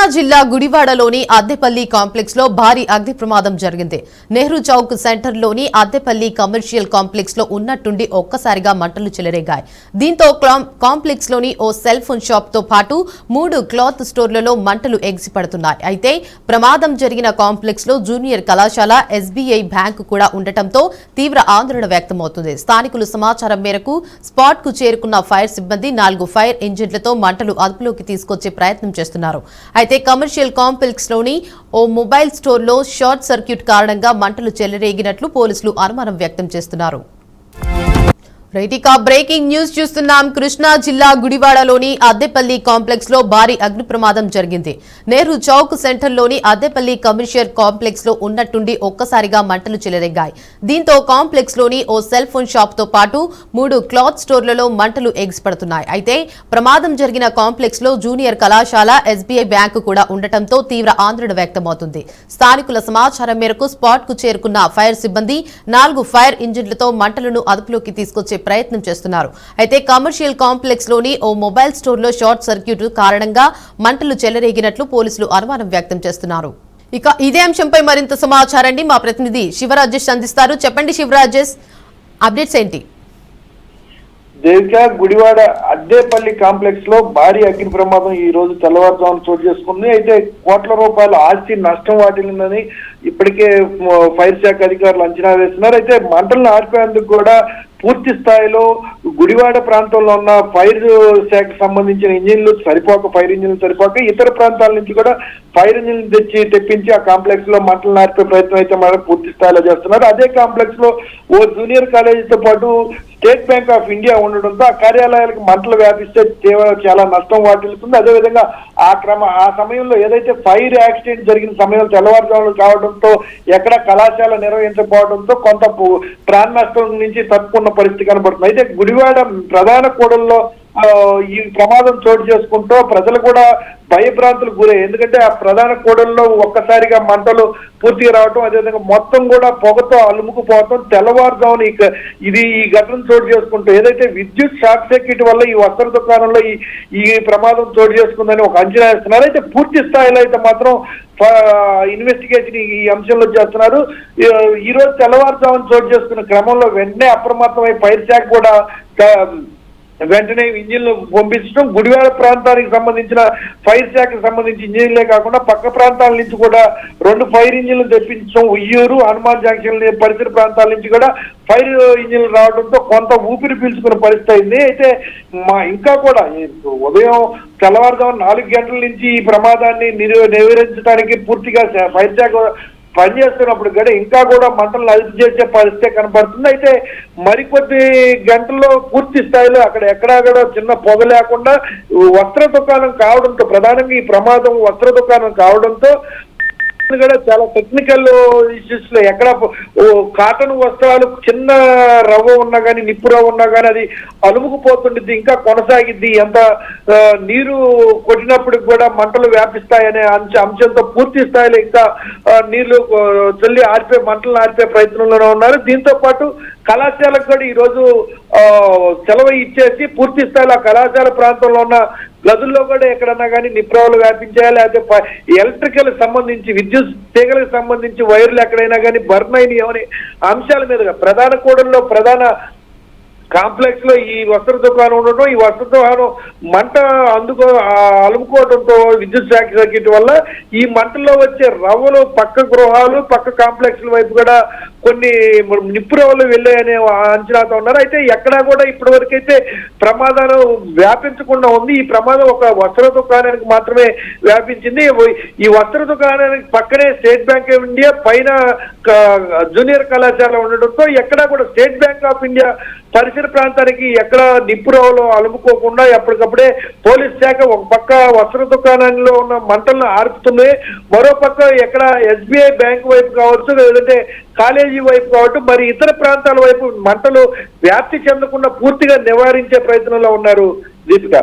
కృష్ణా జిల్లా గుడివాడలోని అద్దెపల్లి కాంప్లెక్స్ లో భారీ అగ్ని ప్రమాదం జరిగింది. నెహ్రూ చౌక్ సెంటర్లోని అద్దెపల్లి కమర్షియల్ కాంప్లెక్స్ లో ఉన్నట్టుండి ఒక్కసారిగా మంటలు చెలరేగాయి. దీంతో కాంప్లెక్స్ లోని ఓ సెల్ ఫోన్ షాప్ తో పాటు 3 క్లాత్ స్టోర్లలో మంటలు ఎగిసిపడుతున్నాయి. అయితే ప్రమాదం జరిగిన కాంప్లెక్స్ లో జూనియర్ కళాశాల, ఎస్బీఐ బ్యాంకు కూడా ఉండటంతో తీవ్ర ఆందోళన వ్యక్తమవుతుంది. స్థానికులు సమాచారం మేరకు స్పాట్ కు చేరుకున్న ఫైర్ సిబ్బంది 4 ఫైర్ ఇంజిన్లతో మంటలు అదుపులోకి తీసుకొచ్చే ప్రయత్నం చేస్తున్నారు. అయితే కమర్షియల్ కాంప్లెక్స్ లోని ఓ మొబైల్ స్టోర్ లో షార్ట్ సర్క్యూట్ కారణంగా మంటలు చెలరేగినట్లు పోలీసులు అనుమానం వ్యక్తం చేస్తున్నారు. బ్రేకింగ్ న్యూస్ చూస్తున్నాం. కృష్ణా జిల్లా గుడివాడలోని అద్దెపల్లి కాంప్లెక్స్ లో భారీ అగ్ని ప్రమాదం జరిగింది. నెహ్రూ చౌక్ సెంటర్లోని అద్దెపల్లి కమర్షియల్ కాంప్లెక్స్ లో ఉన్నట్టుండి ఒక్కసారిగా మంటలు చెలరేగాయి. దీంతో కాంప్లెక్స్ లోని ఓ సెల్ ఫోన్ షాప్ తో పాటు 3 క్లాత్ స్టోర్లలో మంటలు ఎగిసిపడుతున్నాయి. అయితే ప్రమాదం జరిగిన కాంప్లెక్స్ లో జూనియర్ కళాశాల, ఎస్బీఐ బ్యాంకు కూడా ఉండటంతో తీవ్ర ఆందోళన వ్యక్తమవుతుంది. స్థానికుల సమాచారం మేరకు స్పాట్ కు చేరుకున్న ఫైర్ సిబ్బంది 4 ఫైర్ ఇంజిన్లతో మంటలను అదుపులోకి తీసుకొచ్చే ప్రయత్నం చేస్తున్నారు. అయితే కమర్షియల్ కాంప్లెక్స్ లోని ఓ మొబైల్ స్టోర్ లో షార్ట్ సర్క్యూట్ కారణంగా మంటలు చెలరేగినట్లు పోలీసులు అనుమానం వ్యక్తం చేస్తున్నారు. ఇక ఇదే అంశంపై మరింత సమాచారాన్ని మా ప్రతినిధి శివరాజేష్ అందిస్తారు. చెప్పండి శివరాజేష్, అప్డేట్స్ ఏంటి? దేవిక, గుడివాడ అద్దెపల్లి కాంప్లెక్స్ లో భారీ అగ్ని ప్రమాదం ఈ రోజు తెల్లవారుజామున చోటు చేసుకుంది. అయితే కోట్ల రూపాయల ఆస్తి నష్టం వాటిల్లిందని ఇప్పటికే ఫైర్ శాఖ అధికారులు అంచనా వేస్తున్నారు. అయితే మంటలను ఆర్పేందుకు కూడా పూర్తి స్థాయిలో గుడివాడ ప్రాంతంలో ఉన్న ఫైర్ శాఖకు సంబంధించిన ఇంజిన్లు ఫైర్ ఇంజిన్లు సరిపోక ఇతర ప్రాంతాల నుంచి కూడా ఫైర్ ఇంజిన్లు తెప్పించి ఆ కాంప్లెక్స్ లో మంటలు నార్పే ప్రయత్నం అయితే మనం పూర్తి స్థాయిలో చేస్తున్నారు. అదే కాంప్లెక్స్ లో ఓ జూనియర్ కాలేజీతో పాటు స్టేట్ బ్యాంక్ ఆఫ్ ఇండియా ఉండడంతో ఆ కార్యాలయాలకు మంటలు వ్యాపిస్తే చాలా నష్టం వాటిల్లుతుంది. అదేవిధంగా ఆ సమయంలో ఏదైతే ఫైర్ యాక్సిడెంట్ జరిగిన సమయంలో తెల్లవారుజాములు కావడంతో ఎక్కడ కళాశాల నిర్వహించకపోవడంతో కొంత ప్రాణ నష్టం నుంచి తప్పుకున్న పరిస్థితి కనబడుతుంది. అయితే గుడివాడ ప్రధాన కూడల్లో ఈ ప్రమాదం చోటు చేసుకుంటూ ప్రజలు కూడా భయభ్రాంతులకు గురయ్యాయి. ఎందుకంటే ఆ ప్రధాన కూడల్లో ఒక్కసారిగా మంటలు పూర్తిగా రావటం, అదేవిధంగా మొత్తం కూడా పొగతో అలుముకుపోవటం, తెల్లవారుజామున ఈ ఘటన చోటు చేసుకుంటూ ఏదైతే విద్యుత్ షార్ట్ సర్క్యూట్ వల్ల ఈ వస్త్ర దుకాణంలో ఈ ప్రమాదం చోటు చేసుకుందని ఒక అంచనా వేస్తున్నారు. అయితే పూర్తి స్థాయిలో అయితే మాత్రం ఇన్వెస్టిగేషన్ ఈ అంశంలో చేస్తున్నారు. ఈ రోజు తెల్లవారుజామున చోటు చేసుకున్న క్రమంలో వెంటనే అప్రమత్తమై ఫైర్ శాఖ కూడా వెంటనే ఇంజిన్లు పంపించడం, గుడివాడ ప్రాంతానికి సంబంధించిన ఫైర్ శాఖకు సంబంధించి ఇంజిన్లే కాకుండా పక్క ప్రాంతాల నుంచి కూడా 2 ఫైర్ ఇంజిన్లు తెప్పించడం, ఉయ్యూరు, హనుమాన్ జంక్షన్ పరిసర ప్రాంతాల నుంచి కూడా ఫైర్ ఇంజిన్లు రావడంతో కొంత ఊపిరి పీల్చుకున్న పరిస్థితి అయింది. అయితే ఇంకా కూడా ఉదయం తెల్లవారుజామున 4 గంటల నుంచి ఈ ప్రమాదాన్ని నివారించడానికి పూర్తిగా ఫైర్ శాఖ పనిచేస్తున్నప్పుడు కూడా ఇంకా కూడా మంటలను అదుపు చేసే పరిస్థితి కనబడుతుంది. అయితే మరికొద్ది గంటల్లో పూర్తి స్థాయిలో ఎక్కడా కూడా చిన్న పొగ లేకుండా వస్త్ర దుకాణం కావడంతో, ప్రధానంగా ఈ ప్రమాదం వస్త్ర దుకాణం కావడంతో కూడా చాలా టెక్నికల్ ఇష్యూస్ లో ఎక్కడ కాటన్ వస్త్రాలు చిన్న రవ్వ ఉన్నా కానీ, నిప్పు రవ్వ ఉన్నా కానీ అది అలుముకుపోతుండేది, ఇంకా కొనసాగిద్ది. ఎంత నీరు కొట్టినప్పటికి కూడా మంటలు వ్యాపిస్తాయనే అంశంతో పూర్తి స్థాయిలో ఇంకా నీళ్లు చల్లి మంటలను ఆర్పే ప్రయత్నంలోనే ఉన్నారు. దీంతో పాటు కళాశాలకు కూడా ఈ రోజు సెలవు ఇచ్చేసి పూర్తి స్థాయిలో కళాశాల ప్రాంతంలో ఉన్న గదుల్లో కూడా ఎక్కడన్నా కానీ నిప్రవలు వ్యాపించాలి, లేకపోతే ఎలక్ట్రికల్ సంబంధించి విద్యుత్ తీగలకు సంబంధించి వైర్లు ఎక్కడైనా కానీ బర్న్ అయినాయి అనే అంశాల మీదుగా ప్రధాన కూడల్లో ప్రధాన కాంప్లెక్స్ లో ఈ వస్త్ర దుకాణం ఉండటం, ఈ వస్త్ర దుకాణం మంట అలుముకోవడంతో విద్యుత్ షార్ట్ సర్క్యూట్ వల్ల ఈ మంటల్లో వచ్చే రవ్వలు పక్క గృహాలు, పక్క కాంప్లెక్స్ వైపు కూడా కొన్ని నిప్పు రవ్వలు వెళ్ళాయనే అంచనాతో ఉన్నారు. అయితే ఎక్కడా కూడా ఇప్పటి వరకు అయితే ప్రమాదాలు వ్యాపించకుండా ఉంది. ఈ ప్రమాదం ఒక వస్త్ర దుకాణానికి మాత్రమే వ్యాపించింది. ఈ వస్త్ర దుకాణానికి పక్కనే స్టేట్ బ్యాంక్ ఆఫ్ ఇండియా, పైన జూనియర్ కళాశాల ఉండడంతో ఎక్కడా కూడా స్టేట్ బ్యాంక్ ఆఫ్ ఇండియా పరిసర ప్రాంతానికి ఎక్కడ నిప్పు రవ్వలు అలుముకోకుండా ఎప్పటికప్పుడే పోలీస్ శాఖ ఒక పక్క వస్త్ర దుకాణంలో ఉన్న మంటలను ఆర్పుతుంది, మరో పక్క ఎక్కడ ఎస్బీఐ బ్యాంక్ వైపు కావచ్చు, లేదంటే కాలేజీ వైపు కావచ్చు, మరి ఇతర ప్రాంతాల వైపు మంటలు వ్యాప్తి చెందకుండా పూర్తిగా నివారించే ప్రయత్నంలో ఉన్నారు. దీపిక.